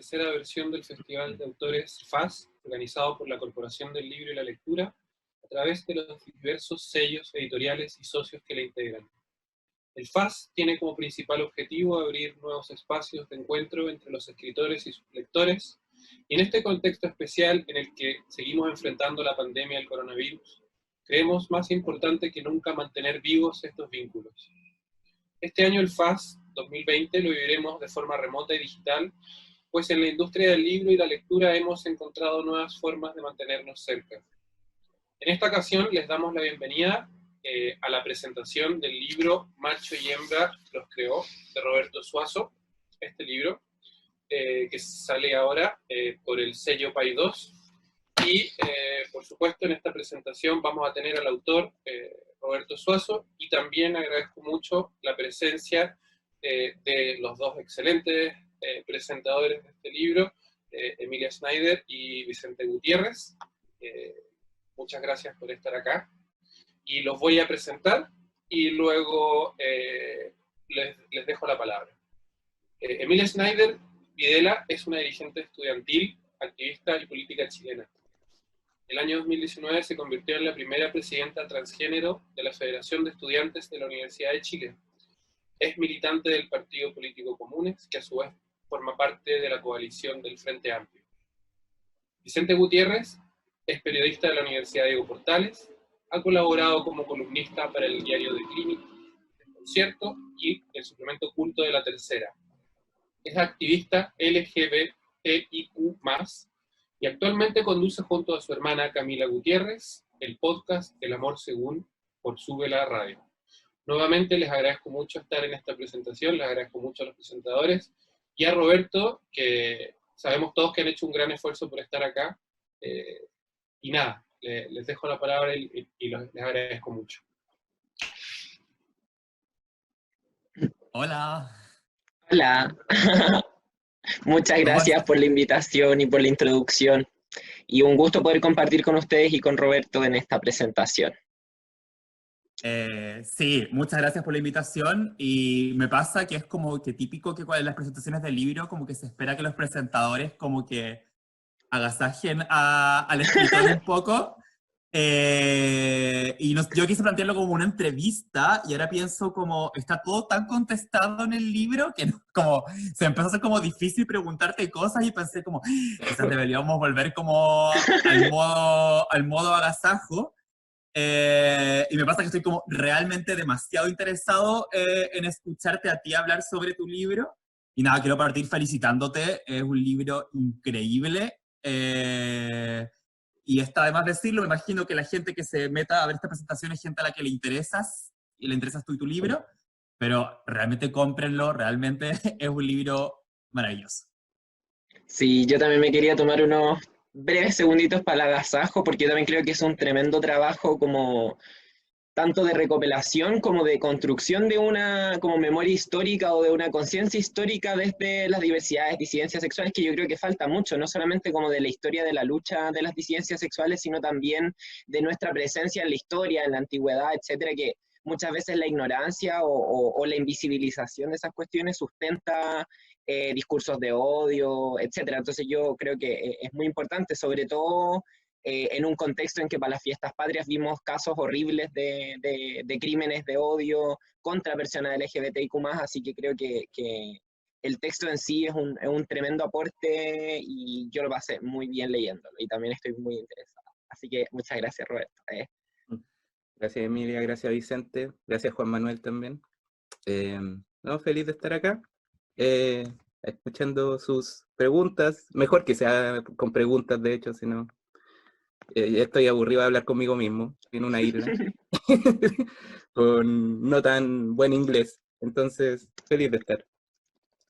tercera versión del Festival de Autores FAS, organizado por la Corporación del Libro y la Lectura, a través de los diversos sellos editoriales y socios que la integran. El FAS tiene como principal objetivo abrir nuevos espacios de encuentro entre los escritores y sus lectores, y en este contexto especial en el que seguimos enfrentando la pandemia del coronavirus, creemos más importante que nunca mantener vivos estos vínculos. Este año el FAS 2020 lo viviremos de forma remota y digital, pues en la industria del libro y la lectura hemos encontrado nuevas formas de mantenernos cerca. En esta ocasión les damos la bienvenida a la presentación del libro Macho y Hembra los creó, de Roberto Suazo, este libro, que sale ahora por el sello Paidós. Y, por supuesto, en esta presentación vamos a tener al autor, Roberto Suazo, y también agradezco mucho la presencia de los dos excelentes presentadores de este libro, Emilia Schneider y Vicente Gutiérrez. Muchas gracias por estar acá. Y los voy a presentar y luego les dejo la palabra. Emilia Schneider Videla es una dirigente estudiantil, activista y política chilena. El año 2019 se convirtió en la primera presidenta transgénero de la Federación de Estudiantes de la Universidad de Chile. Es militante del Partido Político Comunes, que a su vez forma parte de la coalición del Frente Amplio. Vicente Gutiérrez es periodista de la Universidad Diego Portales, ha colaborado como columnista para el diario de Clínica, El Concierto y el suplemento Culto de la Tercera. Es activista LGBTIQ+, y actualmente conduce junto a su hermana Camila Gutiérrez el podcast El Amor Según por Sube la Radio. Nuevamente les agradezco mucho estar en esta presentación, les agradezco mucho a los presentadores y a Roberto, que sabemos todos que han hecho un gran esfuerzo por estar acá. Y nada, les dejo la palabra y les agradezco mucho. Hola. Hola. Muchas gracias por la invitación y por la introducción. Y un gusto poder compartir con ustedes y con Roberto en esta presentación. Sí, muchas gracias por la invitación. Y me pasa que es como que típico que en las presentaciones del libro como que se espera que los presentadores como que agasajen al escritor un poco. Yo quise plantearlo como una entrevista y ahora pienso como está todo tan contestado en el libro que como se empezó a hacer como difícil preguntarte cosas y pensé como quizás deberíamos volver como al modo agasajo. Y me pasa que estoy como realmente demasiado interesado en escucharte a ti hablar sobre tu libro. Y nada, quiero partir felicitándote, es un libro increíble. Y está además decirlo, me imagino que la gente que se meta a ver esta presentación es gente a la que le interesas, y le interesas tú y tu libro, pero realmente cómprenlo, realmente es un libro maravilloso. Sí, yo también me quería tomar unos breves segunditos para el agasajo, porque yo también creo que es un tremendo trabajo como tanto de recopilación como de construcción de una como memoria histórica o de una conciencia histórica desde las diversidades, disidencias sexuales, que yo creo que falta mucho, no solamente como de la historia de la lucha de las disidencias sexuales, sino también de nuestra presencia en la historia, en la antigüedad, etcétera, que muchas veces la ignorancia o la invisibilización de esas cuestiones sustenta discursos de odio, etcétera. Entonces yo creo que es muy importante, sobre todo en un contexto en que para las fiestas patrias vimos casos horribles de crímenes de odio contra personas LGBTIQ+, así que creo que el texto en sí es un tremendo aporte y yo lo pasé muy bien leyéndolo y también estoy muy interesado. Así que muchas gracias, Roberto. Gracias, Emilia, gracias, Vicente, gracias, Juan Manuel también. Feliz de estar acá, escuchando sus preguntas, mejor que sea con preguntas, de hecho, si no... estoy aburrido de hablar conmigo mismo en una isla con no tan buen inglés, entonces feliz de estar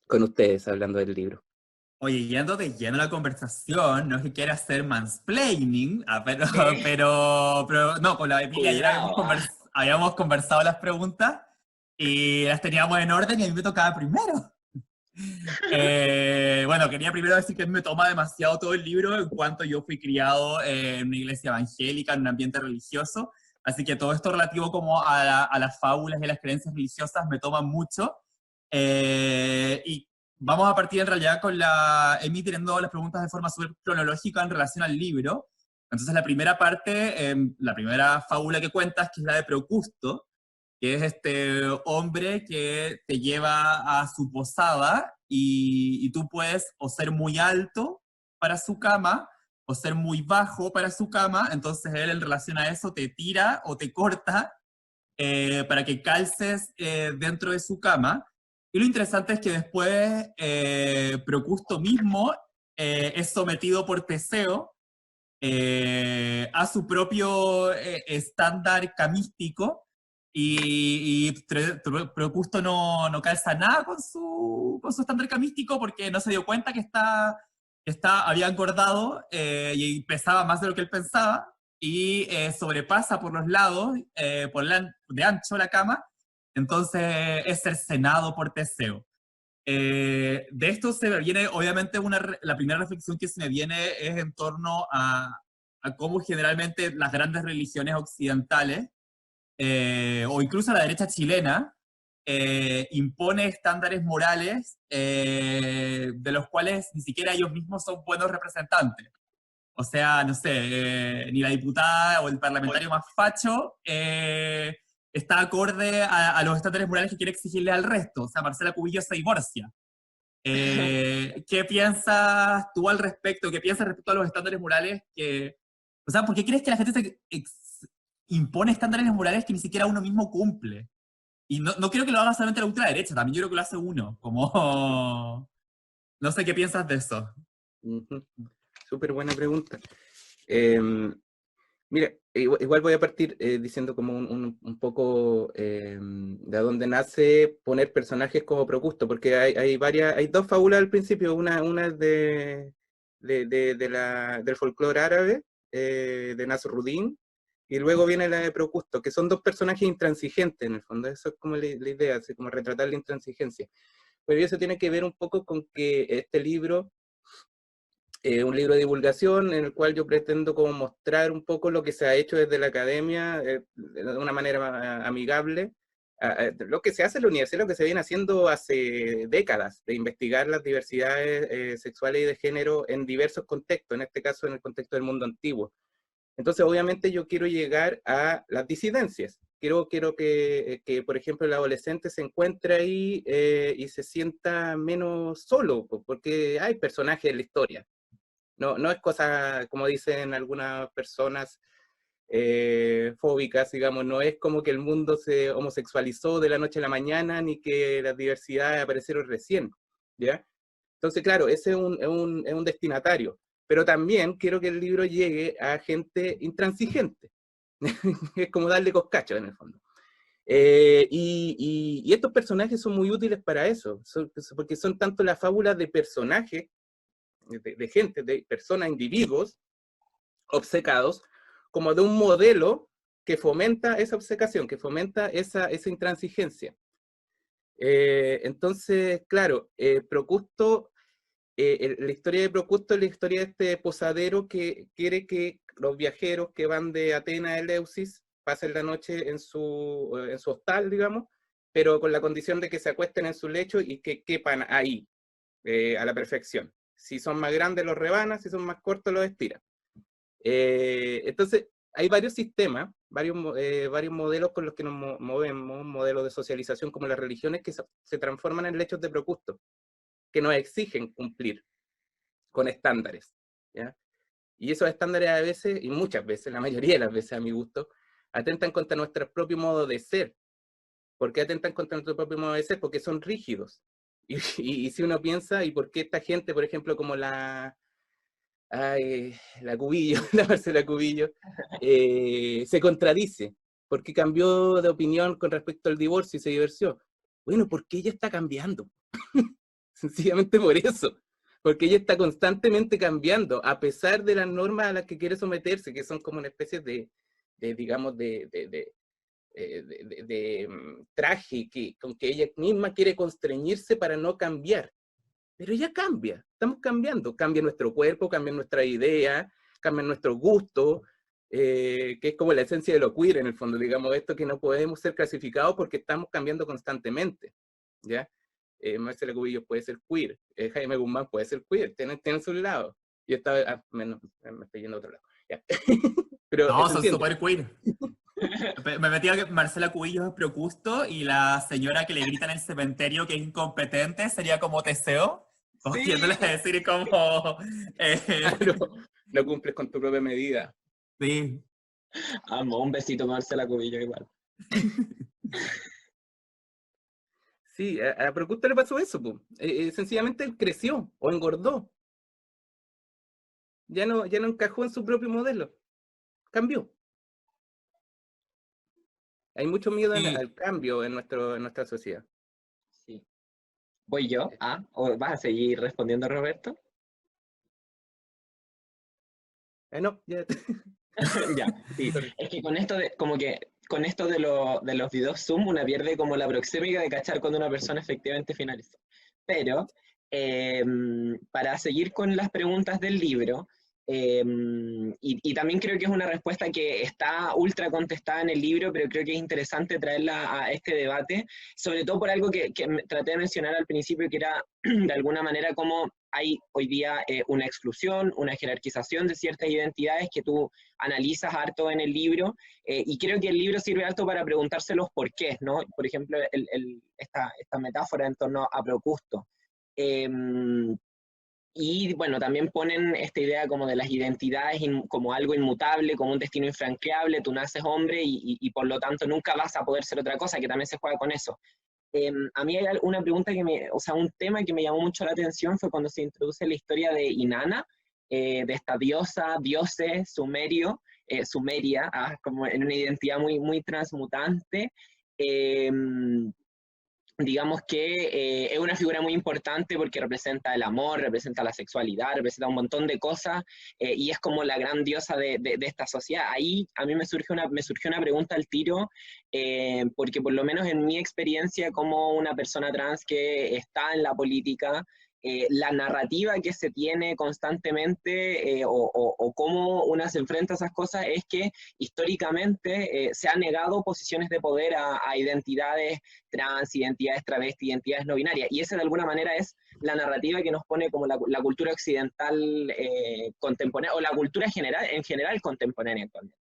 con ustedes hablando del libro. Oye, yendo de lleno a la conversación, no es que quiera hacer mansplaining, pero no, con la Emilia ayer habíamos conversado las preguntas y las teníamos en orden y a mí me tocaba primero. Bueno, quería primero decir que me toma demasiado todo el libro en cuanto yo fui criado en una iglesia evangélica, en un ambiente religioso, así que todo esto relativo como a las fábulas y a las creencias religiosas me toma mucho. Y vamos a partir en realidad con la Emi teniendo las preguntas de forma súper cronológica en relación al libro. Entonces la primera parte, la primera fábula que cuentas, que es la de Procusto, que es este hombre que te lleva a su posada y tú puedes o ser muy alto para su cama o ser muy bajo para su cama, entonces él en relación a eso te tira o te corta para que calces dentro de su cama. Y lo interesante es que después Procusto mismo es sometido por Teseo a su propio estándar camístico Procusto no calza nada con su estándar camístico porque no se dio cuenta que había engordado y pesaba más de lo que él pensaba y sobrepasa por los lados, de ancho la cama, entonces es cercenado por Teseo. De esto se me viene, obviamente, la primera reflexión que se me viene es en torno a cómo generalmente las grandes religiones occidentales, o incluso la derecha chilena, impone estándares morales de los cuales ni siquiera ellos mismos son buenos representantes. O sea, no sé, ni la diputada o el parlamentario más facho está acorde a los estándares morales que quiere exigirle al resto. O sea, Marcela Cubillo se divorcia. ¿Qué piensas tú al respecto? ¿Qué piensas respecto a los estándares morales o sea, ¿por qué crees que la gente impone estándares morales que ni siquiera uno mismo cumple? Y no creo que lo haga solamente la ultraderecha, también yo creo que lo hace uno. Como... No sé qué piensas de eso. Súper buena pregunta. Mira, igual voy a partir diciendo como un poco de dónde nace poner personajes como Procusto, porque hay dos fábulas al principio, una es del folclore árabe, de Nasruddin, y luego viene la de Procusto, que son dos personajes intransigentes en el fondo. Eso es como la idea, así como retratar la intransigencia. Pero eso tiene que ver un poco con que este libro un libro de divulgación en el cual yo pretendo como mostrar un poco lo que se ha hecho desde la academia de una manera amigable, lo que se hace en la universidad, lo que se viene haciendo hace décadas, de investigar las diversidades sexuales y de género en diversos contextos, en este caso en el contexto del mundo antiguo. Entonces, obviamente, yo quiero llegar a las disidencias. Quiero que, por ejemplo, el adolescente se encuentre ahí y se sienta menos solo, porque hay personajes en la historia. No es cosa, como dicen algunas personas fóbicas, digamos, no es como que el mundo se homosexualizó de la noche a la mañana, ni que las diversidades aparecieron recién, ¿ya? Entonces, claro, ese es un destinatario, pero también quiero que el libro llegue a gente intransigente, es como darle coscacho en el fondo. Y estos personajes son muy útiles para eso, porque son tanto las fábulas de personajes, de gente, de personas, individuos obcecados, como de un modelo que fomenta esa obcecación, que fomenta esa intransigencia. Entonces, claro, Procusto, la historia de Procusto es la historia de este posadero que quiere que los viajeros que van de Atenas a Eleusis pasen la noche en su hostal, digamos, pero con la condición de que se acuesten en su lecho y que quepan ahí, a la perfección. Si son más grandes los rebana, si son más cortos los estira. Entonces, hay varios sistemas, varios modelos con los que nos movemos, modelos de socialización como las religiones que se transforman en lechos de Procusto, que nos exigen cumplir con estándares, ¿ya? Y esos estándares a veces, y muchas veces, la mayoría de las veces a mi gusto, atentan contra nuestro propio modo de ser. ¿Por qué atentan contra nuestro propio modo de ser? Porque son rígidos. Y si uno piensa, ¿y por qué esta gente, por ejemplo, como la Cubillo, la Marcela Cubillo, se contradice? ¿Por qué cambió de opinión con respecto al divorcio y se divorció? Bueno, porque ella está cambiando. Sencillamente por eso. Porque ella está constantemente cambiando, a pesar de las normas a las que quiere someterse, que son como una especie digamos, traje con que ella misma quiere constreñirse para no cambiar. Pero ella cambia, estamos cambiando, cambia nuestro cuerpo, cambia nuestra idea, cambia nuestro gusto, que es como la esencia de lo queer en el fondo, digamos, esto que no podemos ser clasificados porque estamos cambiando constantemente, ¿ya? Marcela Cubillos puede ser queer, Jaime Guzmán puede ser queer, tienen su lado. Yo estaba, me estoy yendo a otro lado. Ya. Pero No, se son entiende. súper queer. Me metía que Marcela Cubillos es Procusto y la señora que le grita en el cementerio que es incompetente sería como Teseo. Como Sí. yéndole a decir como... Claro, no cumples con tu propia medida. sí. Amo, un besito Marcela Cubillo igual. Sí, a Procusto le pasó eso, po. Sencillamente él creció o engordó. Ya no encajó en su propio modelo. Cambió. Hay mucho miedo al cambio en nuestra sociedad. Sí. ¿Voy yo? ¿O vas a seguir respondiendo, Roberto? No, ya. Ya, sí. Sorry. Es que con esto de, como que, con esto de los videos Zoom, una pierde como la proxémica de cachar cuando una persona efectivamente finalizó. Pero, para seguir con las preguntas del libro, y también creo que es una respuesta que está ultra contestada en el libro, pero creo que es interesante traerla a este debate, sobre todo por algo que traté de mencionar al principio, que era de alguna manera como hay hoy día una exclusión, una jerarquización de ciertas identidades que tú analizas harto en el libro, y creo que el libro sirve harto para preguntarse los porqués, ¿no? Por ejemplo, esta metáfora en torno a Procusto. Y bueno, también ponen esta idea como de las identidades como algo inmutable, como un destino infranqueable, tú naces hombre y por lo tanto nunca vas a poder ser otra cosa, que también se juega con eso. A mí hay una pregunta o sea, un tema que me llamó mucho la atención fue cuando se introduce la historia de Inanna, de esta diosa, dioses, sumeria, como en una identidad muy, muy transmutante. Eh, digamos que es una figura muy importante porque representa el amor, representa la sexualidad, representa un montón de cosas, y es como la gran diosa de esta sociedad. Ahí a mí me surgió una pregunta al tiro, porque por lo menos en mi experiencia como una persona trans que está en la política, la narrativa que se tiene constantemente, o cómo una se enfrenta a esas cosas, es que históricamente se han negado posiciones de poder a identidades trans, identidades travesti, identidades no binarias. Y esa de alguna manera es la narrativa que nos pone como la cultura occidental contemporánea, o la cultura en general contemporánea actualmente.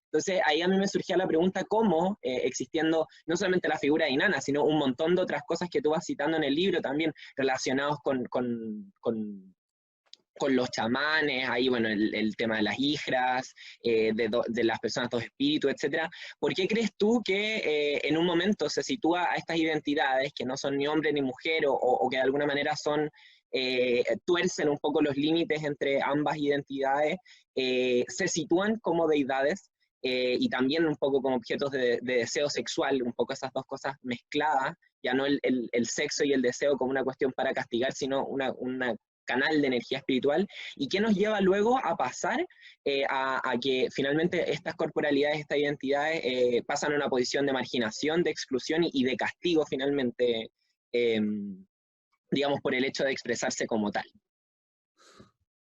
Entonces ahí a mí me surgía la pregunta cómo, existiendo no solamente la figura de Inanna, sino un montón de otras cosas que tú vas citando en el libro también relacionados con los chamanes, ahí bueno, el tema de las hijras, de las personas, dos espíritus, etc. ¿Por qué crees tú que en un momento se sitúa a estas identidades que no son ni hombre ni mujer, o que de alguna manera son, tuercen un poco los límites entre ambas identidades, se sitúan como deidades, y también un poco como objetos de deseo sexual, un poco esas dos cosas mezcladas, ya no el sexo y el deseo como una cuestión para castigar, sino una canal de energía espiritual, y qué nos lleva luego a pasar a que finalmente estas corporalidades, estas identidades pasan a una posición de marginación, de exclusión y de castigo finalmente, digamos, por el hecho de expresarse como tal.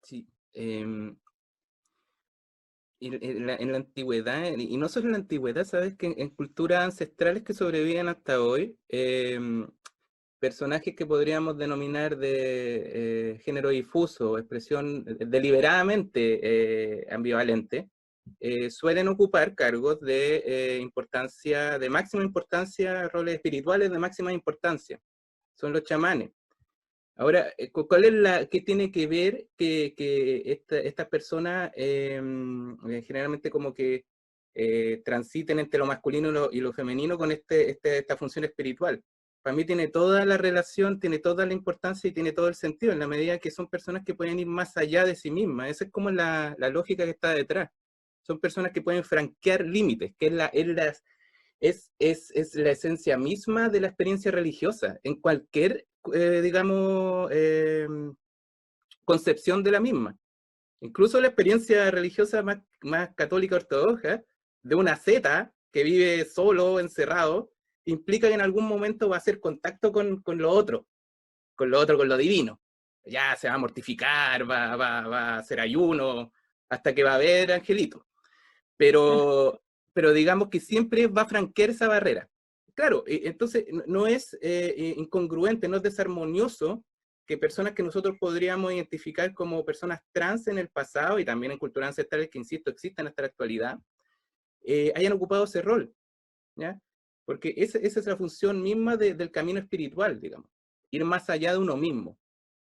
Sí. En la antigüedad, y no solo en la antigüedad, sabes que en culturas ancestrales que sobreviven hasta hoy, personajes que podríamos denominar de género difuso, expresión deliberadamente ambivalente, suelen ocupar cargos de importancia, de máxima importancia, roles espirituales de máxima importancia. Son los chamanes. Ahora, ¿cuál es qué tiene que ver que estas personas generalmente como que transiten entre lo masculino y lo femenino con esta función espiritual? Para mí tiene toda la relación, tiene toda la importancia y tiene todo el sentido, en la medida que son personas que pueden ir más allá de sí mismas. Esa es como la lógica que está detrás. Son personas que pueden franquear límites, que es la esencia misma de la experiencia religiosa, en cualquier, digamos, concepción de la misma. Incluso la experiencia religiosa más católica ortodoxa, de una seta que vive solo, encerrado, implica que en algún momento va a hacer contacto con lo otro, con lo divino. Ya se va a mortificar, va a hacer ayuno, hasta que va a ver angelito. Pero digamos que siempre va a franquear esa barrera. claro, entonces no es incongruente, no es desarmonioso que personas que nosotros podríamos identificar como personas trans en el pasado y también en culturas ancestrales que, insisto, existen hasta la actualidad, hayan ocupado ese rol, ¿ya? Porque esa es la función misma del camino espiritual, digamos, ir más allá de uno mismo,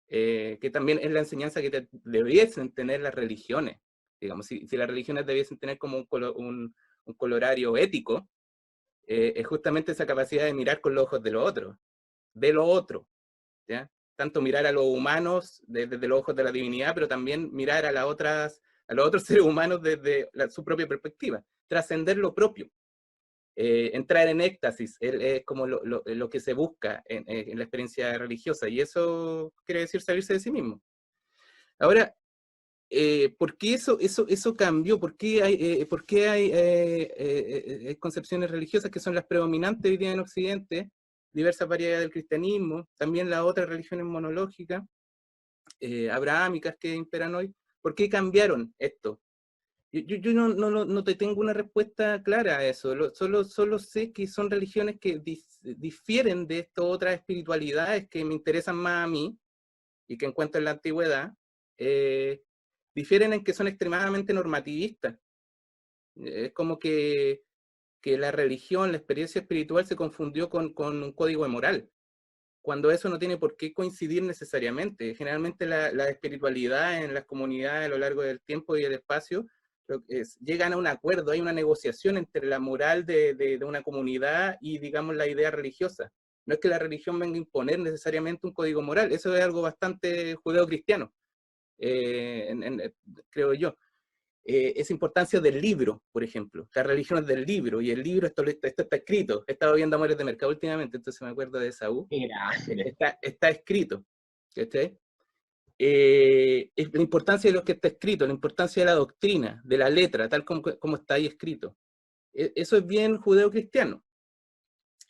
que también es la enseñanza que debiesen tener las religiones, digamos, si las religiones debiesen tener como un colorario ético, es justamente esa capacidad de mirar con los ojos de lo otro, ¿ya? Tanto mirar a los humanos desde los ojos de la divinidad, pero también mirar a los otros seres humanos desde su propia perspectiva, trascender lo propio, entrar en éxtasis, es como lo que se busca en la experiencia religiosa, y eso quiere decir salirse de sí mismo. Ahora, ¿por qué eso cambió? ¿Por qué hay concepciones religiosas que son las predominantes hoy día en Occidente, diversas variedades del cristianismo, también las otras religiones monológicas, abrahámicas que imperan hoy? ¿Por qué cambiaron esto? Yo no te tengo una respuesta clara a eso, solo sé que son religiones que difieren de estas otras espiritualidades que me interesan más a mí y que encuentro en la antigüedad, difieren en que son extremadamente normativistas. Es como que la religión, la experiencia espiritual se confundió con un código de moral, cuando eso no tiene por qué coincidir necesariamente. Generalmente la espiritualidad en las comunidades a lo largo del tiempo y el espacio llegan a un acuerdo, hay una negociación entre la moral de una comunidad y, digamos, la idea religiosa. No es que la religión venga a imponer necesariamente un código moral, eso es algo bastante judeocristiano, creo yo. Esa importancia del libro, por ejemplo. La religión es del libro, y el libro, esto está escrito. He estado viendo Amores de Mercado últimamente, entonces me acuerdo de Esaú. Está escrito. ¿Cachai? La importancia de lo que está escrito, la importancia de la doctrina, de la letra, tal como está ahí escrito. Eso es bien judeo-cristiano.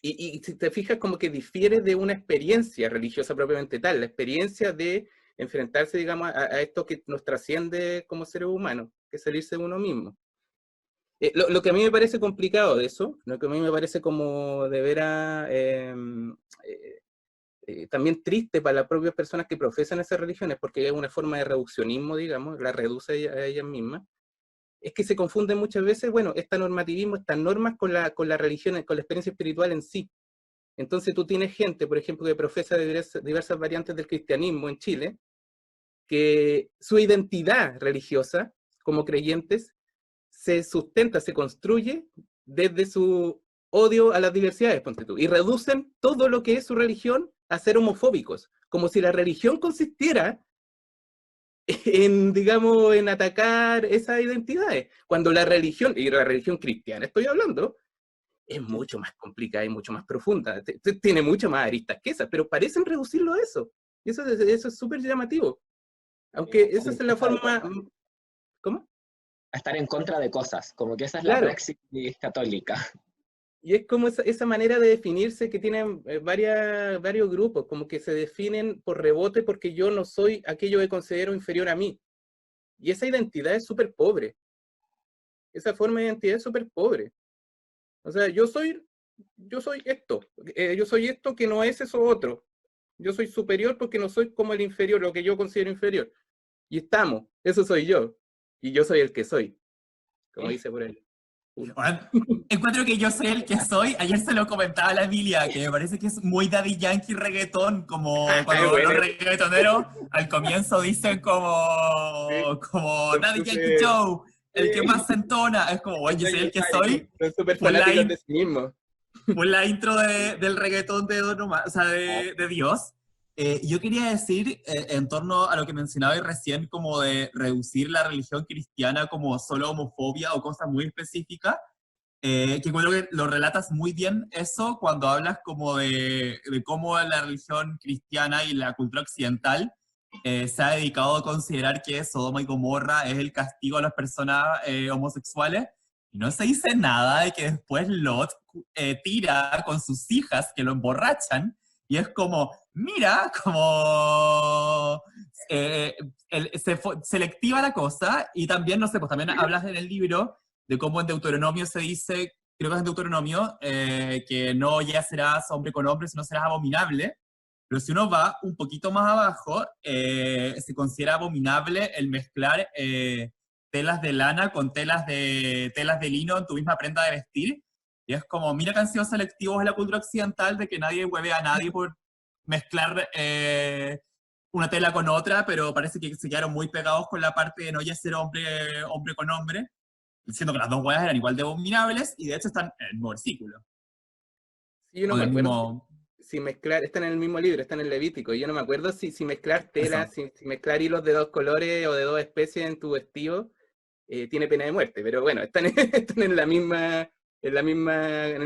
Y si te fijas, como que difiere de una experiencia religiosa propiamente tal, la experiencia de enfrentarse, digamos, a esto que nos trasciende como seres humanos, que es salirse de uno mismo. Lo que a mí me parece complicado de eso, lo que a mí me parece como de veras también triste para las propias personas que profesan esas religiones, porque es una forma de reduccionismo, digamos, la reduce a ellas mismas, es que se confunden muchas veces, bueno, este normativismo, estas normas con la religión, con la experiencia espiritual en sí. Entonces tú tienes gente, por ejemplo, que profesa diversas variantes del cristianismo en Chile, que su identidad religiosa, como creyentes, se sustenta, se construye desde su odio a las diversidades, ponte tú, y reducen todo lo que es su religión a ser homofóbicos, como si la religión consistiera en, digamos, en atacar esas identidades, cuando la religión, y la religión cristiana estoy hablando, es mucho más complicada y mucho más profunda, tiene mucho más aristas que esas, pero parecen reducirlo a eso, y eso es súper llamativo, aunque esa es la forma... ¿Cómo? A estar en contra de cosas, como que esa es Claro. la praxis católica. Y es como esa manera de definirse que tienen varios grupos, como que se definen por rebote porque yo no soy aquello que considero inferior a mí. Y esa identidad es súper pobre. Esa forma de identidad es súper pobre. O sea, yo soy esto. Yo soy esto que no es eso otro. Yo soy superior porque no soy como el inferior, lo que yo considero inferior. Y estamos, eso soy yo. Y yo soy el que soy, como dice por ahí. Bueno, encuentro que yo soy el que soy. Ayer se lo comentaba a la Emilia, que me parece que es muy Daddy Yankee reggaetón, como cuando bueno. los reggaetoneros al comienzo dicen como Daddy Yankee Joe, el que más se entona. Es como, bueno, yo soy el que soy. Son súper fanáticos de sí mismos. Fue la intro del reggaetón de Don Omar, o sea, de Dios. Yo quería decir, en torno a lo que mencionaba recién, como de reducir la religión cristiana como solo homofobia o cosas muy específicas, que creo que lo relatas muy bien eso cuando hablas como de cómo la religión cristiana y la cultura occidental se ha dedicado a considerar que Sodoma y Gomorra es el castigo a las personas homosexuales. Y no se dice nada de que después Lot tira con sus hijas que lo emborrachan, y es como, mira, como selectiva la cosa. Y también, no sé, pues también hablas en el libro de cómo en Deuteronomio se dice creo que es en Deuteronomio, que no ya serás hombre con hombre, sino serás abominable. Pero si uno va un poquito más abajo, se considera abominable el mezclar telas de lana con telas de lino en tu misma prenda de vestir. Y es como, mira que han sido selectivos en la cultura occidental de que nadie hueve a nadie por mezclar una tela con otra, pero parece que se quedaron muy pegados con la parte de no ya ser hombre con hombre, siendo que las dos huevas eran igual de abominables y de hecho están en el mismo versículo. Sí, yo no O me del acuerdo mismo... si mezclar, están en el mismo libro, están en el Levítico, y yo no me acuerdo si mezclar telas, Eso. si mezclar hilos de dos colores o de dos especies en tu vestido tiene pena de muerte, pero bueno, están, están en el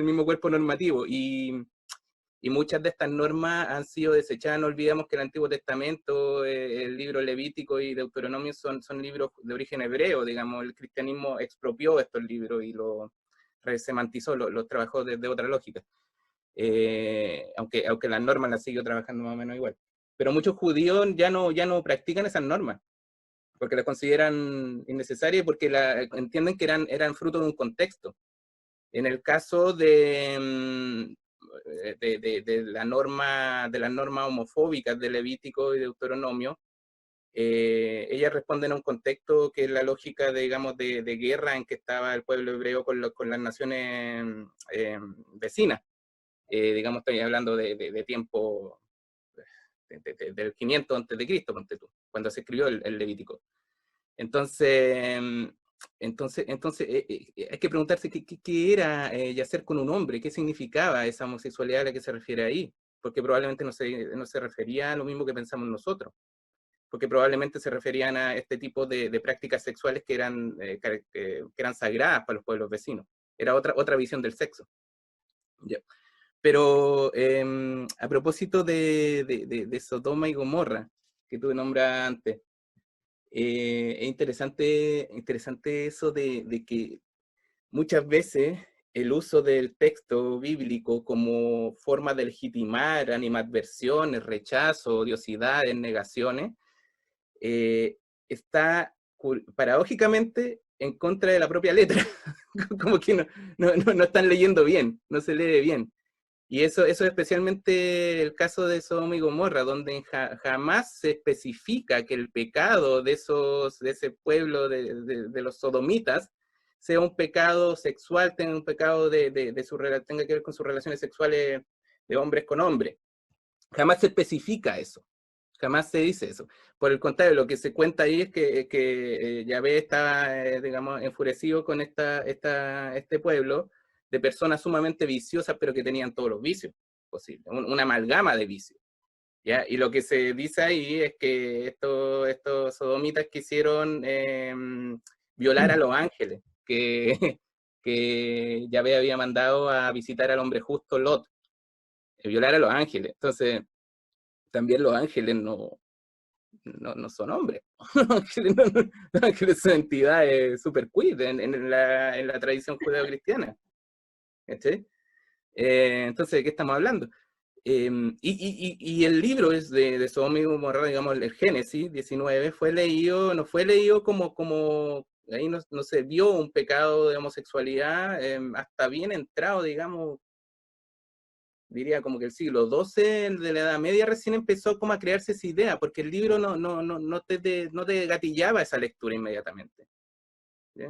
mismo cuerpo normativo, y muchas de estas normas han sido desechadas. No olvidemos que el Antiguo Testamento, el libro Levítico y Deuteronomio son libros de origen hebreo, digamos, el cristianismo expropió estos libros y los semantizó, los trabajó desde otra lógica. Aunque las normas las siguió trabajando más o menos igual. Pero muchos judíos ya no practican esas normas, porque las consideran innecesarias, porque entienden que eran fruto de un contexto. En el caso de las normas homofóbicas de Levítico y Deuteronomio, ellas responden a un contexto que es la lógica, digamos, de guerra en que estaba el pueblo hebreo con las naciones vecinas. Digamos, estoy hablando de tiempo del 500 antes de Cristo, ponte tú, cuando se escribió el Levítico. Entonces hay que preguntarse qué era yacer con un hombre, qué significaba esa homosexualidad a la que se refiere ahí, porque probablemente no se refería a lo mismo que pensamos nosotros, porque probablemente se referían a este tipo de prácticas sexuales que eran sagradas para los pueblos vecinos. Era otra visión del sexo. Yeah. Pero a propósito de Sodoma y Gomorra, que tú nombras antes, es interesante eso de que muchas veces el uso del texto bíblico como forma de legitimar animadversiones, rechazo, odiosidades, negaciones, está paradójicamente en contra de la propia letra. Como que no están leyendo bien, no se lee bien. Y eso es especialmente el caso de Sodoma y Gomorra, donde jamás se especifica que el pecado de ese pueblo de los sodomitas sea un pecado sexual, tenga un pecado tenga que ver con sus relaciones sexuales de hombres con hombres. Jamás se especifica eso, jamás se dice eso. Por el contrario, lo que se cuenta ahí es que Yahvé estaba, digamos, enfurecido con este pueblo, de personas sumamente viciosas, pero que tenían todos los vicios posibles, una amalgama de vicios. ¿Ya? Y lo que se dice ahí es que estos sodomitas quisieron violar a los ángeles, que Yahvé había mandado a visitar al hombre justo Lot, violar a los ángeles. Entonces, también los ángeles no son hombres. Los ángeles son entidades super queer en la tradición judeo-cristiana. ¿Sí? Entonces, ¿de qué estamos hablando? Y el libro es de Sodoma y Gomorra, digamos, el Génesis 19, no fue leído como ahí no se vio un pecado de homosexualidad hasta bien entrado, digamos, diría como que el siglo XII de la Edad Media recién empezó como a crearse esa idea, porque el libro no te gatillaba esa lectura inmediatamente. ¿Sí?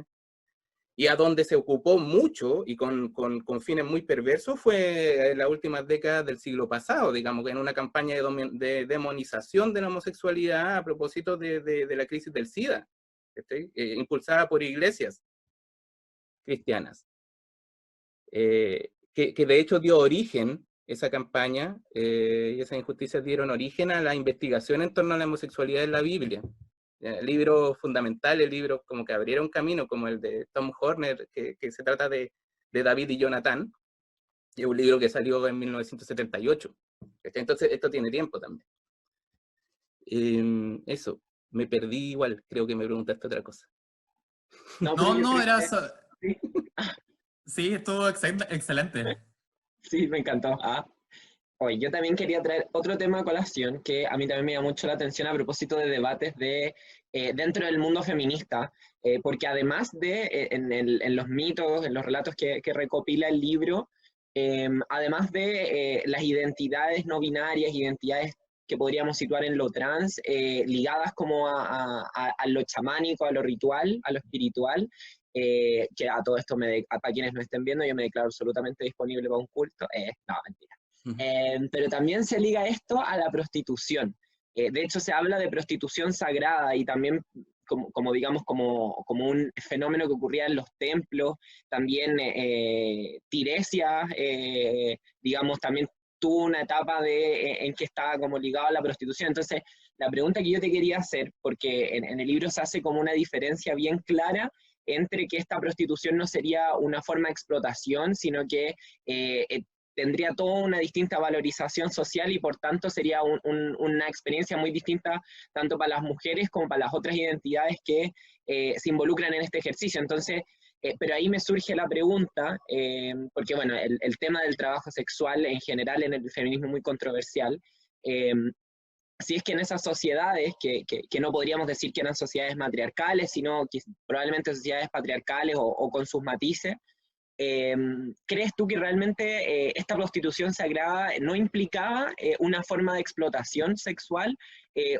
Y a donde se ocupó mucho y con fines muy perversos fue en las últimas décadas del siglo pasado, digamos, en una campaña de demonización de la homosexualidad a propósito de la crisis del SIDA, impulsada por iglesias cristianas, que de hecho dio origen, esa campaña y esas injusticias dieron origen a la investigación en torno a la homosexualidad en la Biblia. Libros fundamentales, libros como que abrieron camino, como el de Tom Horner, que se trata de David y Jonathan, y es un libro que salió en 1978. Entonces, esto tiene tiempo también. Eso, me perdí igual, creo que me preguntaste otra cosa. No, era... Sí. Sí, estuvo excelente. Sí, me encantó. Hoy yo también quería traer otro tema a colación que a mí también me llama mucho la atención a propósito de debates dentro del mundo feminista, porque además en los mitos, en los relatos que recopila el libro, además de las identidades no binarias, identidades que podríamos situar en lo trans, ligadas como a lo chamánico, a lo ritual, a lo espiritual, que a todo esto, para quienes no estén viendo, yo me declaro absolutamente disponible para un culto. No, mentira. Pero también se liga esto a la prostitución. De hecho, se habla de prostitución sagrada y también digamos, como un fenómeno que ocurría en los templos. También Tiresia, digamos, también tuvo una etapa en que estaba como ligado a la prostitución. Entonces, la pregunta que yo te quería hacer, porque en el libro se hace como una diferencia bien clara entre que esta prostitución no sería una forma de explotación, sino que tendría toda una distinta valorización social y por tanto sería una experiencia muy distinta tanto para las mujeres como para las otras identidades que se involucran en este ejercicio. Entonces, pero ahí me surge la pregunta, porque bueno, el tema del trabajo sexual en general en el feminismo es muy controversial. Si es que en esas sociedades, que no podríamos decir que eran sociedades matriarcales, sino que probablemente sociedades patriarcales o con sus matices, ¿crees tú que realmente esta prostitución sagrada no implicaba una forma de explotación sexual?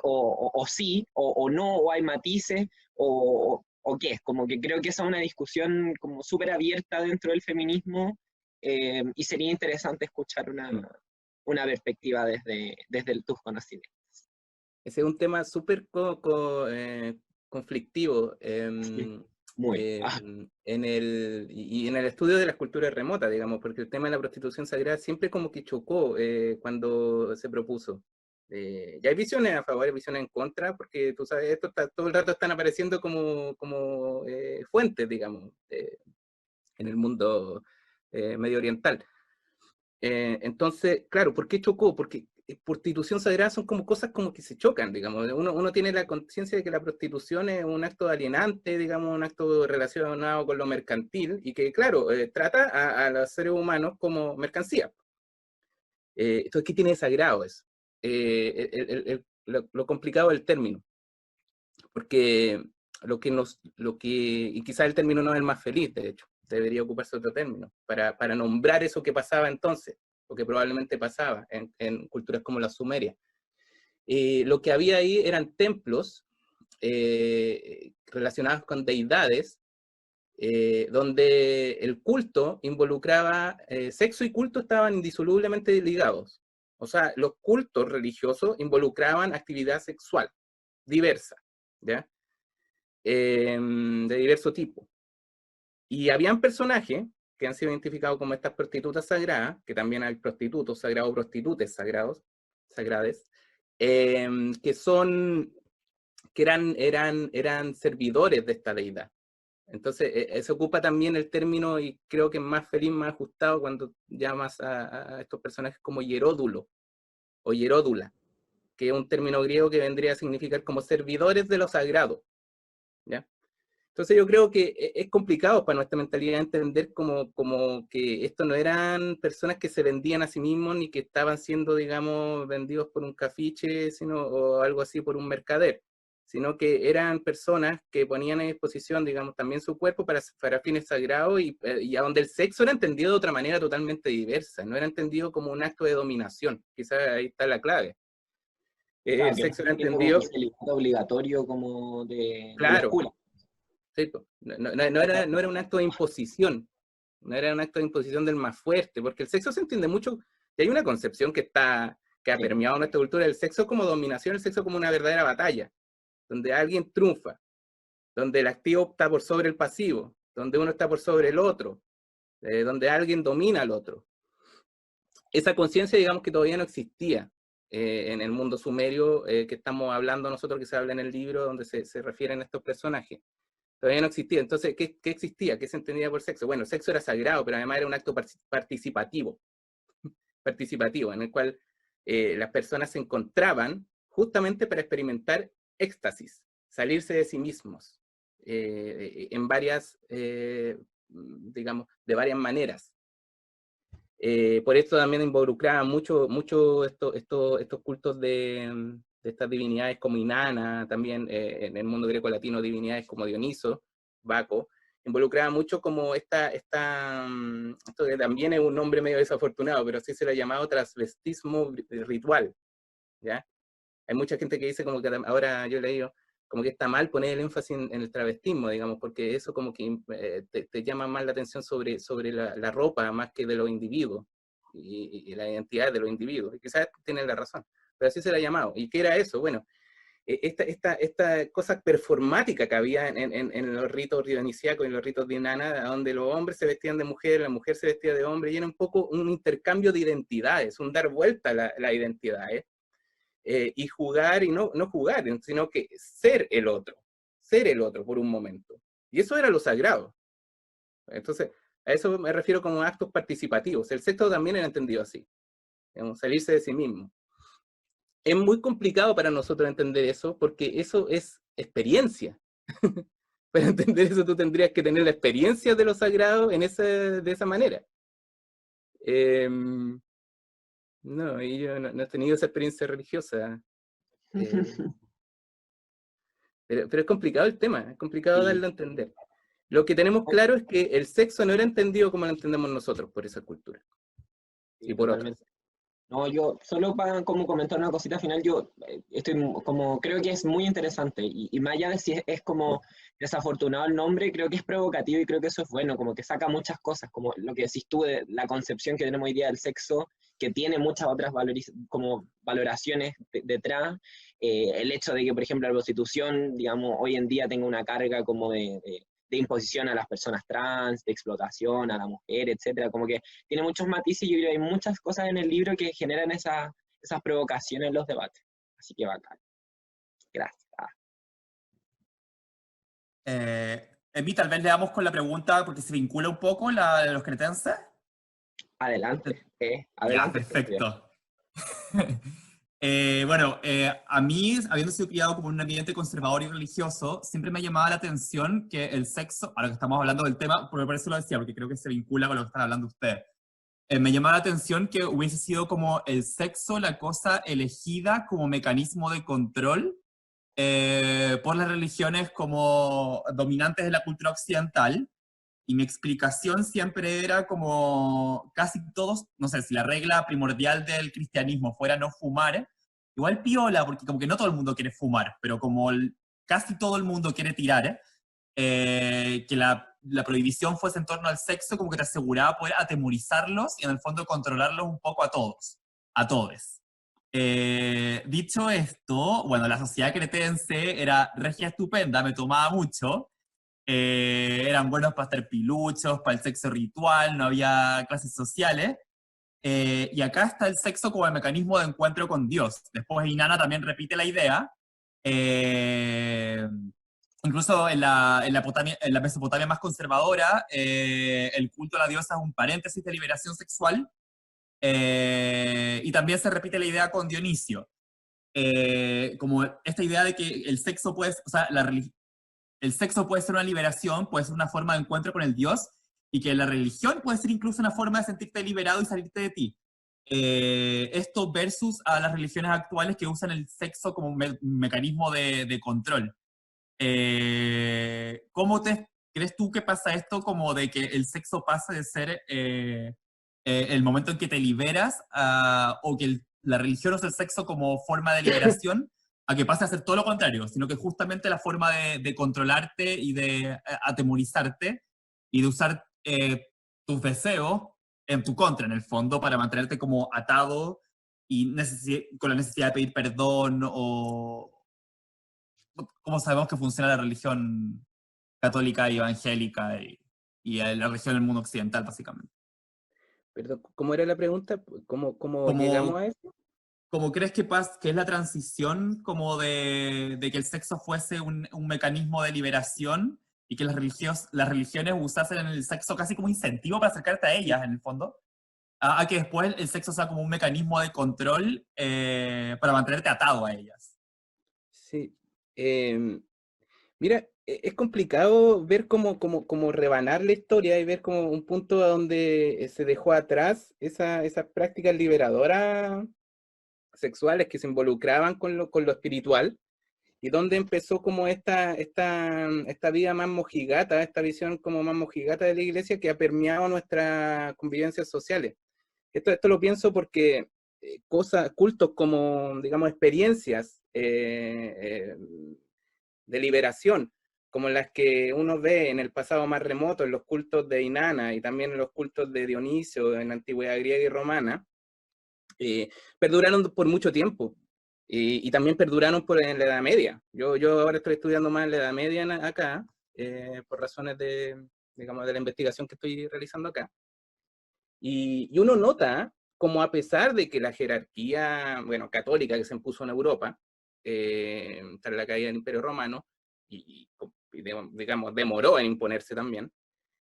O sí, o no, o hay matices, o qué? Como que creo que esa es una discusión como súper abierta dentro del feminismo, y sería interesante escuchar una perspectiva desde tus conocimientos. Ese es un tema súper conflictivo. Sí, muy. En el estudio de las culturas remotas, digamos, porque el tema de la prostitución sagrada siempre como que chocó cuando se propuso. Ya hay visiones a favor y visiones en contra, porque tú sabes, todo el rato están apareciendo como fuentes, digamos, en el mundo medio oriental. Entonces, claro, ¿por qué chocó? Porque prostitución sagrada son como cosas como que se chocan, digamos. Uno tiene la conciencia de que la prostitución es un acto alienante, digamos, un acto relacionado con lo mercantil y que, claro, trata a los seres humanos como mercancía. Entonces, ¿qué tiene de sagrado eso? Lo complicado del término. Porque y quizás el término no es el más feliz, de hecho, debería ocuparse otro término, para nombrar eso que pasaba entonces, o que probablemente pasaba en culturas como la sumeria. Lo que había ahí eran templos relacionados con deidades, donde el culto involucraba, sexo y culto estaban indisolublemente ligados. O sea, los cultos religiosos involucraban actividad sexual diversa, ¿ya? De diverso tipo. Y habían personajes que han sido identificados como estas prostitutas sagradas, que también hay prostitutos sagrados o prostitutes sagrades, que eran servidores de esta deidad. Entonces, se ocupa también el término, y creo que es más feliz, más ajustado, cuando llamas a estos personajes como hieródulo o hieródula, que es un término griego que vendría a significar como servidores de lo sagrado, ¿ya? Entonces yo creo que es complicado para nuestra mentalidad entender como que esto no eran personas que se vendían a sí mismos ni que estaban siendo, digamos, vendidos por un cafiche, o algo así por un mercader, sino que eran personas que ponían en exposición, digamos, también su cuerpo para fines sagrados y a donde el sexo era entendido de otra manera totalmente diversa, no era entendido como un acto de dominación, quizás ahí está la clave. Claro, El sexo era como entendido, un celibato obligatorio como de la claro. escuela. Sí, no era un acto de imposición, no era un acto de imposición del más fuerte, porque el sexo se entiende mucho, y hay una concepción que ha permeado nuestra cultura, el sexo como dominación, el sexo como una verdadera batalla, donde alguien triunfa, donde el activo está por sobre el pasivo, donde uno está por sobre el otro, donde alguien domina al otro. Esa conciencia, digamos, que todavía no existía en el mundo sumerio que estamos hablando nosotros, que se habla en el libro, donde se refieren a estos personajes. Todavía no existía. Entonces, ¿qué existía? ¿Qué se entendía por sexo? Bueno, el sexo era sagrado, pero además era un acto participativo, en el cual las personas se encontraban justamente para experimentar éxtasis, salirse de sí mismos, en varias, digamos, de varias maneras. Por esto también involucraba mucho estos cultos de estas divinidades como Inanna, también en el mundo greco-latino divinidades como Dioniso, Baco, involucraba mucho como esto que también es un nombre medio desafortunado, pero así se lo ha llamado transvestismo ritual, ¿ya? Hay mucha gente que dice como que ahora yo he leído como que está mal poner el énfasis en el travestismo, digamos, porque eso como que te llama más la atención sobre la ropa más que de los individuos y la identidad de los individuos. Y quizás tienen la razón, pero así se le ha llamado. ¿Y qué era eso? Bueno, esta cosa performática que había en los ritos dionisíacos y en los ritos de Inanna, donde los hombres se vestían de mujer, la mujer se vestía de hombre, y era un poco un intercambio de identidades, un dar vuelta a la identidad, y jugar, y no jugar, sino que ser el otro por un momento. Y eso era lo sagrado. Entonces, a eso me refiero como actos participativos. El sexo también era entendido así, digamos, salirse de sí mismo. Es muy complicado para nosotros entender eso, porque eso es experiencia. Para entender eso tú tendrías que tener la experiencia de lo sagrado de esa manera. No, y yo no he tenido esa experiencia religiosa. Pero es complicado el tema, es complicado Sí. darlo a entender. Lo que tenemos claro es que el sexo no era entendido como lo entendemos nosotros por esa cultura. Y por otras. Totalmente. No, yo solo para como comentar una cosita final, yo estoy como, creo que es muy interesante y más allá de si es como desafortunado el nombre, creo que es provocativo y creo que eso es bueno, como que saca muchas cosas, como lo que decís tú de la concepción que tenemos hoy día del sexo, que tiene muchas otras como valoraciones detrás, el hecho de que, por ejemplo, la prostitución, digamos, hoy en día tenga una carga como de imposición a las personas trans, de explotación a la mujer, etcétera, como que tiene muchos matices y yo creo que hay muchas cosas en el libro que generan esas provocaciones en los debates. Así que bacán. Gracias. Emi, tal vez le damos con la pregunta porque se vincula un poco la de los cretenses. Adelante. Ya, Adelante. perfecto. Bueno, a mí, habiendo sido criado como en un ambiente conservador y religioso, siempre me llamaba la atención que el sexo, ahora que estamos hablando del tema, por eso lo decía, porque creo que se vincula con lo que están hablando ustedes. Me llamaba la atención que hubiese sido como el sexo la cosa elegida como mecanismo de control por las religiones como dominantes de la cultura occidental, y mi explicación siempre era como casi todos, no sé, si la regla primordial del cristianismo fuera no fumar, igual piola, porque como que no todo el mundo quiere fumar, pero como casi todo el mundo quiere tirar, que la prohibición fuese en torno al sexo, como que te aseguraba poder atemorizarlos y en el fondo controlarlos un poco a todos, a todes. Dicho esto, bueno, la sociedad cretense era regia estupenda, me tomaba mucho, eran buenos para estar piluchos, para el sexo ritual, no había clases sociales, y acá está el sexo como el mecanismo de encuentro con Dios. Después Inanna también repite la idea, incluso en la Mesopotamia más conservadora, el culto a la diosa es un paréntesis de liberación sexual, y también se repite la idea con Dionisio. Como esta idea de que el sexo puede, o sea, el sexo puede ser una liberación, puede ser una forma de encuentro con el Dios, y que la religión puede ser incluso una forma de sentirte liberado y salirte de ti. Esto versus a las religiones actuales que usan el sexo como un mecanismo de control. ¿Cómo crees tú que pasa esto como de que el sexo pasa de ser el momento en que te liberas o que la religión usa el sexo como forma de liberación a que pase a ser todo lo contrario, sino que justamente la forma de controlarte y de atemorizarte y de usar tus deseos en tu contra, en el fondo, para mantenerte como atado y con la necesidad de pedir perdón o cómo sabemos que funciona la religión católica y evangélica y la religión del mundo occidental, básicamente. Perdón, ¿cómo era la pregunta? ¿Cómo llegamos a eso? ¿Cómo crees que es la transición como de que el sexo fuese un mecanismo de liberación y que las religiones usasen el sexo casi como incentivo para acercarte a ellas, en el fondo? A que después el sexo sea como un mecanismo de control para mantenerte atado a ellas. Sí. Mira, es complicado ver cómo rebanar la historia y ver como un punto a donde se dejó atrás esas prácticas liberadoras sexuales que se involucraban con lo espiritual, y donde empezó como esta vida más mojigata, esta visión como más mojigata de la iglesia que ha permeado nuestras convivencias sociales. Esto lo pienso porque cultos como, digamos, experiencias de liberación, como las que uno ve en el pasado más remoto, en los cultos de Inanna y también en los cultos de Dionisio en la antigüedad griega y romana, perduraron por mucho tiempo. Y también perduraron en la Edad Media. Yo ahora estoy estudiando más en la Edad Media acá, por razones digamos, de la investigación que estoy realizando acá. Y uno nota como a pesar de que la jerarquía, bueno, católica que se impuso en Europa, tras la caída del Imperio Romano, digamos, demoró en imponerse también,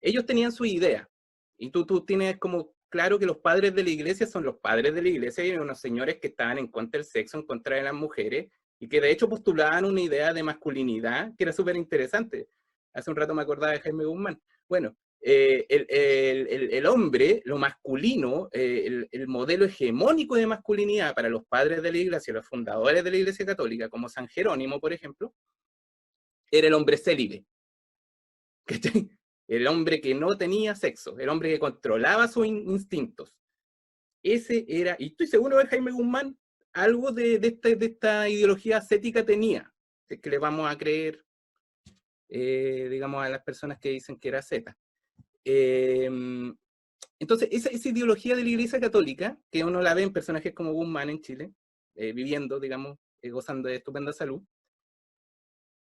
ellos tenían su idea. Y tú tienes como claro que los padres de la iglesia son los padres de la iglesia y unos señores que estaban en contra del sexo, en contra de las mujeres, y que de hecho postulaban una idea de masculinidad que era súper interesante. Hace un rato me acordaba de Jaime Guzmán. Bueno, el hombre, lo masculino, el modelo hegemónico de masculinidad para los padres de la iglesia, los fundadores de la iglesia católica, como San Jerónimo, por ejemplo, era el hombre célibe. ¿Cachai? El hombre que no tenía sexo, el hombre que controlaba sus instintos. Ese era, y estoy seguro que Jaime Guzmán algo de esta ideología ascética tenía, que le vamos a creer, digamos, a las personas que dicen que era asceta. Entonces, esa ideología de la Iglesia Católica, que uno la ve en personajes como Guzmán en Chile, viviendo, digamos, gozando de estupenda salud,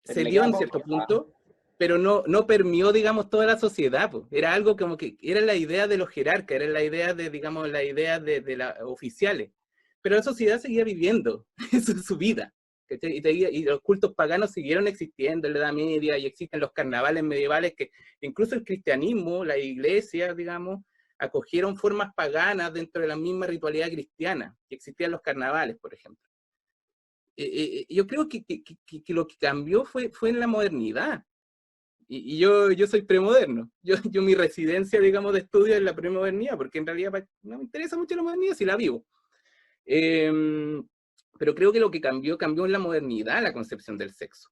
se dio en cierto punto, pero no permeó, digamos, toda la sociedad, pues. Era algo como que, era la idea de los jerarcas, era la idea de, digamos, la idea de las oficiales, pero la sociedad seguía viviendo su vida, y los cultos paganos siguieron existiendo en la Edad Media, y existen los carnavales medievales, que incluso el cristianismo, la iglesia, digamos, acogieron formas paganas dentro de la misma ritualidad cristiana, que existían los carnavales, por ejemplo. Yo creo que lo que cambió fue en la modernidad. Y yo soy premoderno. Yo mi residencia, digamos, de estudio es la premodernidad, porque en realidad no me interesa mucho la modernidad si la vivo. Pero creo que lo que cambió en la modernidad la concepción del sexo.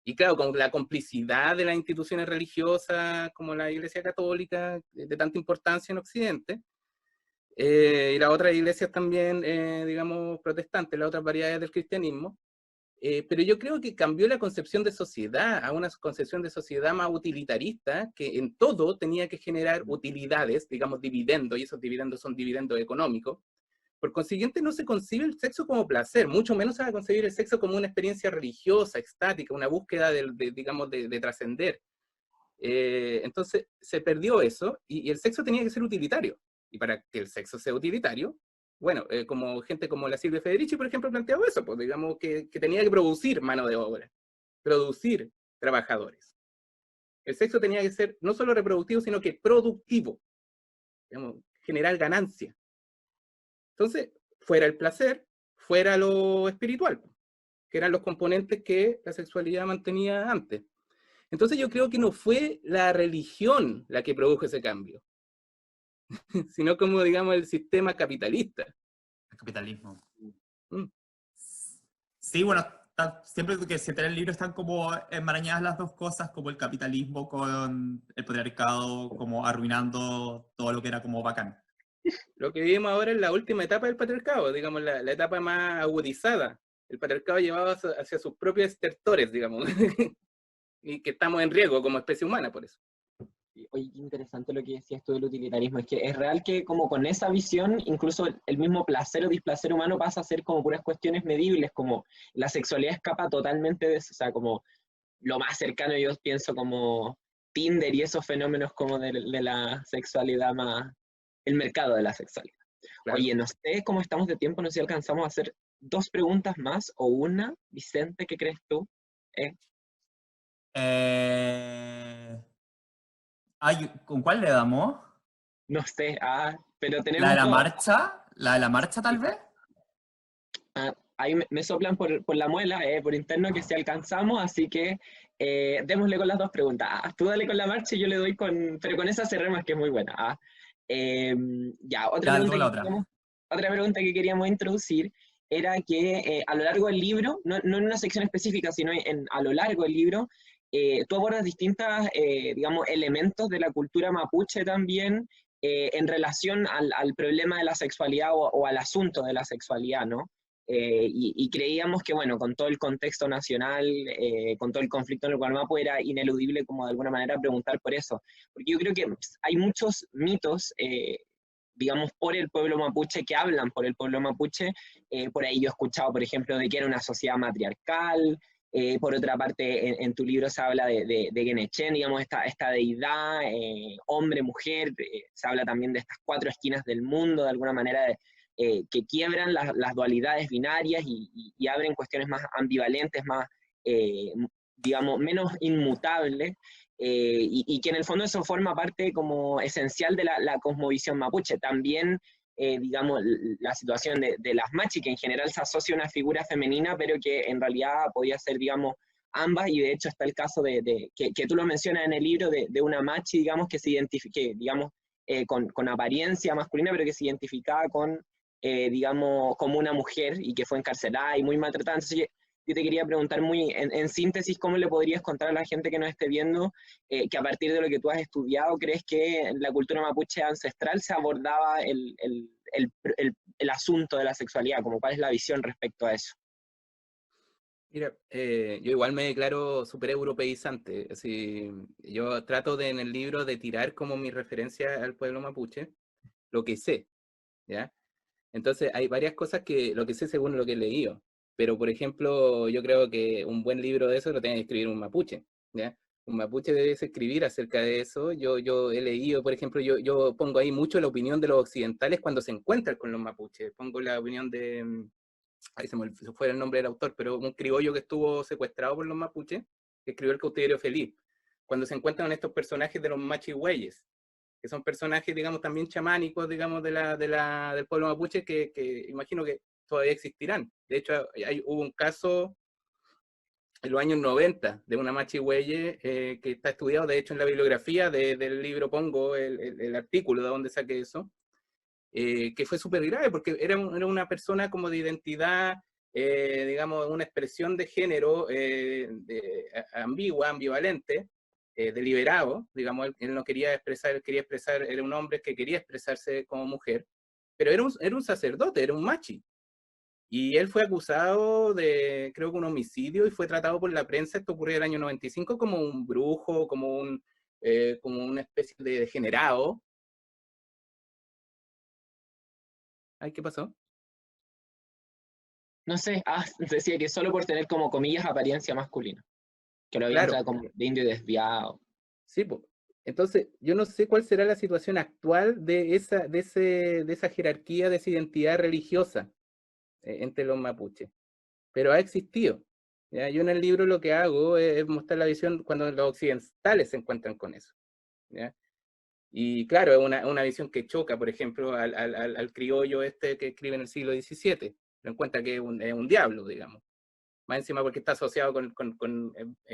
Y claro, con la complicidad de las instituciones religiosas como la Iglesia Católica, de tanta importancia en Occidente, y las otras iglesias también, digamos, protestantes, las otras variedades del cristianismo, pero yo creo que cambió la concepción de sociedad a una concepción de sociedad más utilitarista, que en todo tenía que generar utilidades, digamos, dividendos, y esos dividendos son dividendos económicos. Por consiguiente, no se concibe el sexo como placer, mucho menos se va a concebir el sexo como una experiencia religiosa, extática, una búsqueda digamos, de trascender. Entonces, se perdió eso, y el sexo tenía que ser utilitario. Y para que el sexo sea utilitario, bueno, como gente como la Silvia Federici, por ejemplo, planteaba eso, pues digamos que tenía que producir mano de obra, producir trabajadores. El sexo tenía que ser no solo reproductivo, sino que productivo, digamos, generar ganancia. Entonces, fuera el placer, fuera lo espiritual, que eran los componentes que la sexualidad mantenía antes. Entonces yo creo que no fue la religión la que produjo ese cambio, sino como, digamos, el sistema capitalista. El capitalismo. Mm. Sí, bueno, siempre que se trae el libro están como enmarañadas las dos cosas, como el capitalismo con el patriarcado, como arruinando todo lo que era como bacán. Lo que vivimos ahora es la última etapa del patriarcado, digamos, la etapa más agudizada. El patriarcado llevado hacia sus propios estertores, digamos, y que estamos en riesgo como especie humana por eso. Oye, qué interesante lo que decías tú del utilitarismo. Es que es real que como con esa visión, incluso el mismo placer o displacer humano pasa a ser como puras cuestiones medibles, como la sexualidad escapa totalmente de eso. O sea, como lo más cercano yo pienso como Tinder y esos fenómenos como de la sexualidad más, el mercado de la sexualidad. Claro. Oye, no sé cómo estamos de tiempo, no sé si alcanzamos a hacer 2 preguntas más o una. Vicente, ¿qué crees tú? Ay, ¿con cuál le damos? No sé, pero ¿La tenemos de la 2. marcha? ¿La de la marcha tal vez? Ahí me soplan por la muela, por interno, que si alcanzamos, así que démosle con las dos preguntas. Tú dale con la marcha y yo le doy pero con esa cerremos, que es muy buena. Ya, Ya, tú la otra. otra pregunta que queríamos introducir era que a lo largo del libro, no en una sección específica, sino a lo largo del libro, tú abordas distintos, digamos, elementos de la cultura mapuche también en relación al problema de la sexualidad o al asunto de la sexualidad, ¿no? Y creíamos que, bueno, con todo el contexto nacional, con todo el conflicto en el Gualmapu, era ineludible como de alguna manera preguntar por eso. Porque yo creo que hay muchos mitos, digamos, por el pueblo mapuche, que hablan por el pueblo mapuche. Por ahí yo he escuchado, por ejemplo, de que era una sociedad matriarcal. Por otra parte, en tu libro se habla de Guenechen, digamos, esta deidad, hombre, mujer. Se habla también de estas 4 esquinas del mundo, de alguna manera, que quiebran las dualidades binarias y abren cuestiones más ambivalentes, más, digamos, menos inmutables, y que en el fondo eso forma parte como esencial de la cosmovisión mapuche. También, digamos, la situación de las machi, que en general se asocia a una figura femenina, pero que en realidad podía ser, digamos, ambas, y de hecho está el caso que tú lo mencionas en el libro, de una machi, digamos, que se identifique, digamos, con apariencia masculina, pero que se identificaba con, digamos, como una mujer y que fue encarcelada y muy maltratada. Entonces yo te quería preguntar muy en síntesis, ¿cómo le podrías contar a la gente que nos esté viendo que a partir de lo que tú has estudiado, crees que en la cultura mapuche ancestral se abordaba el asunto de la sexualidad? Como, ¿cuál es la visión respecto a eso? Mira, yo igual me declaro súper europeizante. Así, yo trato en el libro de tirar como mi referencia al pueblo mapuche, lo que sé, ¿ya? Entonces hay varias cosas lo que sé según lo que he leído. Pero, por ejemplo, yo creo que un buen libro de eso lo tiene que escribir un mapuche, ¿ya? Un mapuche debe escribir acerca de eso. Yo he leído, por ejemplo, yo pongo ahí mucho la opinión de los occidentales cuando se encuentran con los mapuches. Pongo la opinión de, ahí se fue el nombre del autor, pero un criollo que estuvo secuestrado por los mapuches, que escribió El cautiverio feliz. Cuando se encuentran estos personajes de los machigüeyes, que son personajes, digamos, también chamánicos, digamos, del pueblo mapuche, que imagino que todavía existirán. De hecho, hubo un caso en los años 90 de una machigüeye que está estudiado, de hecho, en la bibliografía del libro pongo el artículo de donde saqué eso, que fue súper grave, porque era una persona como de identidad, digamos, una expresión de género ambigua, ambivalente, deliberado, digamos, él no quería expresar, era un hombre que quería expresarse como mujer, pero era un sacerdote, era un machi. Y él fue acusado de, creo que un homicidio, y fue tratado por la prensa, esto ocurrió en el año 95, como un brujo, como una especie de degenerado. Ay, ¿qué pasó? No sé, decía que solo por tener como comillas apariencia masculina, que lo habían Claro, tratado como de indio desviado. sí, pues. Entonces, yo no sé cuál será la situación actual de esa jerarquía, de esa identidad religiosa entre los mapuches, pero ha existido. ¿Ya? Yo en el libro lo que hago es mostrar la visión cuando los occidentales se encuentran con eso. ¿Ya? Y claro, es una visión que choca, por ejemplo, al criollo este que escribe en el siglo XVII. Lo encuentra que es un diablo, digamos. Más encima porque está asociado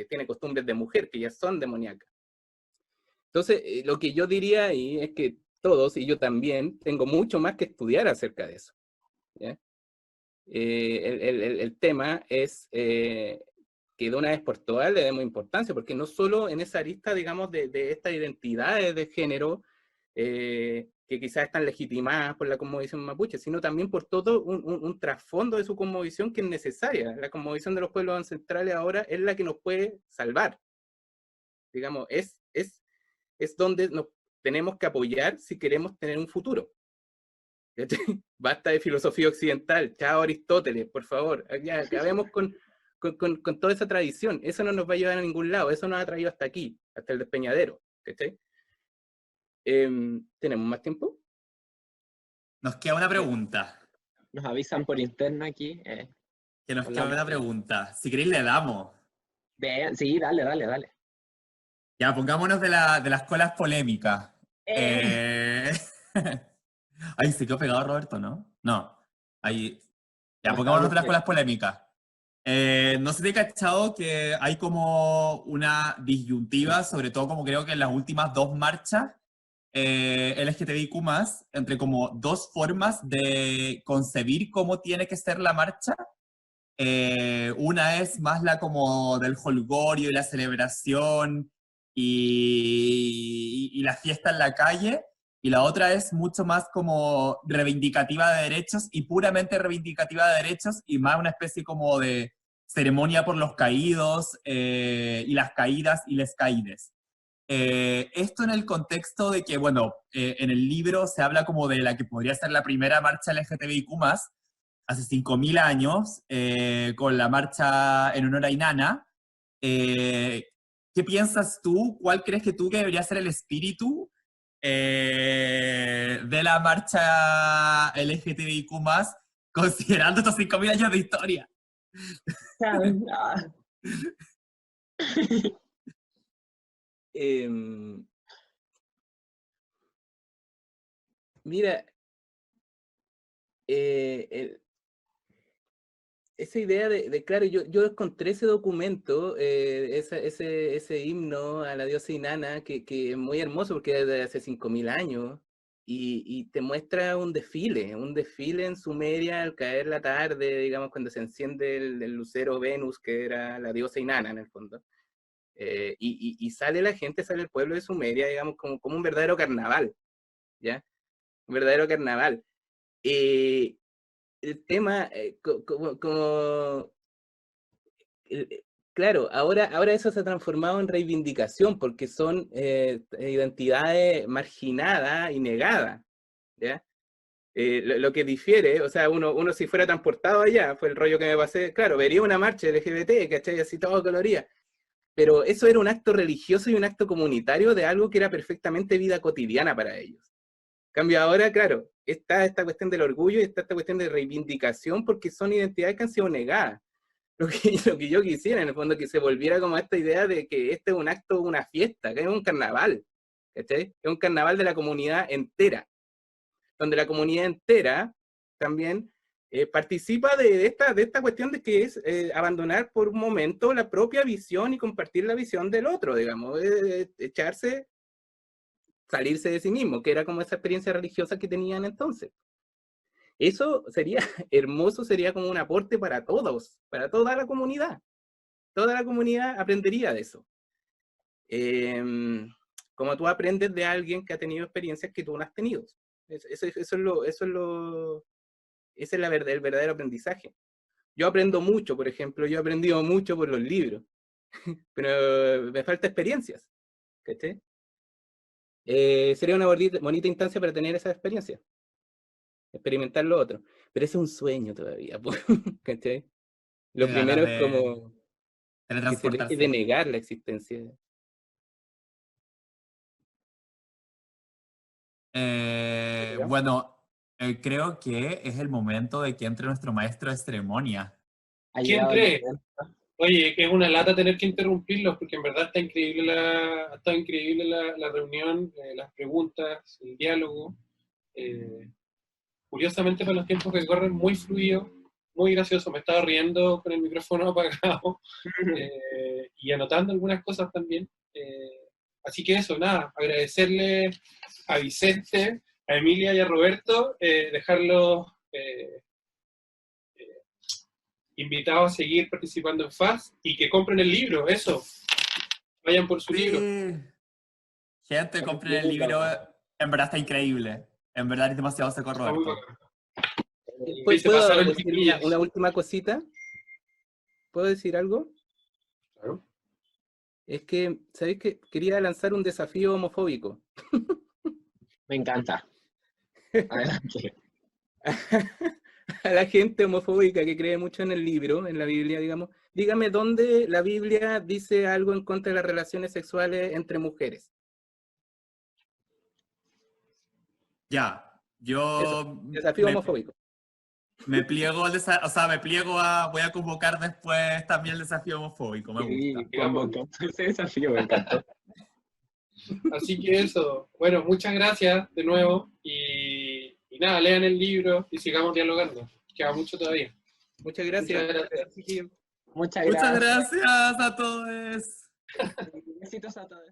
tiene costumbres de mujer que ya son demoníacas. Entonces, lo que yo diría ahí es que todos, y yo también, tengo mucho más que estudiar acerca de eso. ¿Ya? El tema es que de una vez por todas le demos importancia, porque no solo en esa arista, digamos, de estas identidades de género, que quizás están legitimadas por la cosmovisión mapuche, sino también por todo un trasfondo de su cosmovisión que es necesaria. La cosmovisión de los pueblos ancestrales ahora es la que nos puede salvar. Digamos, es donde nos tenemos que apoyar si queremos tener un futuro. Basta de filosofía occidental, chao Aristóteles, por favor, ya acabemos con toda esa tradición. Eso no nos va a llevar a ningún lado, eso nos ha traído hasta aquí, hasta el despeñadero. ¿Tenemos más tiempo? Nos queda una pregunta. Nos avisan por interno aquí. Que nos queda una pregunta. Si queréis le damos. Sí, dale. Ya, pongámonos de las colas polémicas. Ahí se quedó pegado Roberto, ¿no? No. Ahí. Ya, Nos pongámonos estábamos de las colas polémicas. No sé si te he cachado que hay como una disyuntiva, sobre todo como creo que en las últimas dos marchas LGTBIQ+, entre como dos formas de concebir cómo tiene que ser la marcha. Una es más la como del jolgorio y la celebración y la fiesta en la calle, y la otra es mucho más como reivindicativa de derechos y puramente reivindicativa de derechos y más una especie como de ceremonia por los caídos y las caídas y les caídes. Esto en el contexto de que, bueno, en el libro se habla como de la que podría ser la primera marcha LGTBIQ+, hace 5.000 años, con la marcha en honor a Inanna. ¿Qué piensas tú? ¿Cuál crees que tú que debería ser el espíritu de la marcha LGTBIQ+, considerando estos 5.000 años de historia? Mira, esa idea claro, yo encontré ese documento, ese himno a la diosa Inanna, que es muy hermoso porque es de hace 5.000 años, y te muestra un desfile en Sumeria al caer la tarde, digamos, cuando se enciende el lucero Venus, que era la diosa Inanna en el fondo. Y sale la gente, sale el pueblo de Sumeria, digamos, como un verdadero carnaval, ¿ya? Un verdadero carnaval. El tema, claro, ahora eso se ha transformado en reivindicación, porque son identidades marginadas y negadas, ¿ya? Lo que difiere, o sea, uno si fuera transportado allá, fue el rollo que me pasé, claro, vería una marcha LGBT, ¿cachai? Así todo coloría, pero eso era un acto religioso y un acto comunitario de algo que era perfectamente vida cotidiana para ellos. Cambio ahora, claro, está esta cuestión del orgullo y está esta cuestión de reivindicación porque son identidades que han sido negadas. Lo que yo quisiera, en el fondo, que se volviera como esta idea de que este es un acto, una fiesta, que es un carnaval, ¿cachai? Es un carnaval de la comunidad entera, donde la comunidad entera también participa de esta cuestión de que es abandonar por un momento la propia visión y compartir la visión del otro, digamos, echarse, salirse de sí mismo, que era como esa experiencia religiosa que tenían entonces. Eso sería hermoso, sería como un aporte para todos, para toda la comunidad. Toda la comunidad aprendería de eso. Como tú aprendes de alguien que ha tenido experiencias que tú no has tenido. Ese es el verdadero aprendizaje. Yo aprendo mucho, por ejemplo, yo he aprendido mucho por los libros, pero me falta experiencias. ¿Cachai? Sería una bonita instancia para tener esa experiencia. Experimentar lo otro. Pero ese es un sueño todavía, ¿cachai? Lo primero es como que se deje de negar la existencia. Bueno, creo que es el momento de que entre nuestro maestro de ceremonia. ¿Quién cree? Oye, que es una lata tener que interrumpirlos, porque en verdad está increíble la reunión, las preguntas, el diálogo. Curiosamente, para los tiempos que corren, muy fluido, muy gracioso. Me estaba riendo con el micrófono apagado y anotando algunas cosas también. Así que eso, nada, agradecerle a Vicente, a Emilia y a Roberto, dejarlos invitados a seguir participando en FAS y que compren el libro, eso. Vayan por su libro. Gente, compren el libro, en verdad está increíble. En verdad es demasiado seco, Roberto. ¿Puedo decir una última cosita? ¿Puedo decir algo? Claro. Es que, ¿sabéis qué? Quería lanzar un desafío homofóbico. Me encanta. Adelante. A la gente homofóbica que cree mucho en el libro, en la Biblia, digamos, dígame dónde la Biblia dice algo en contra de las relaciones sexuales entre mujeres. Ya, yo... Eso, desafío homofóbico. Me pliego voy a convocar después también el desafío homofóbico, me gusta. Sí, ese desafío me encantó. Así que eso, bueno, muchas gracias de nuevo y nada, lean el libro y sigamos dialogando. Queda mucho todavía. Muchas gracias. Muchas gracias. Muchas Muchas gracias. gracias a todos. Besitos a todos.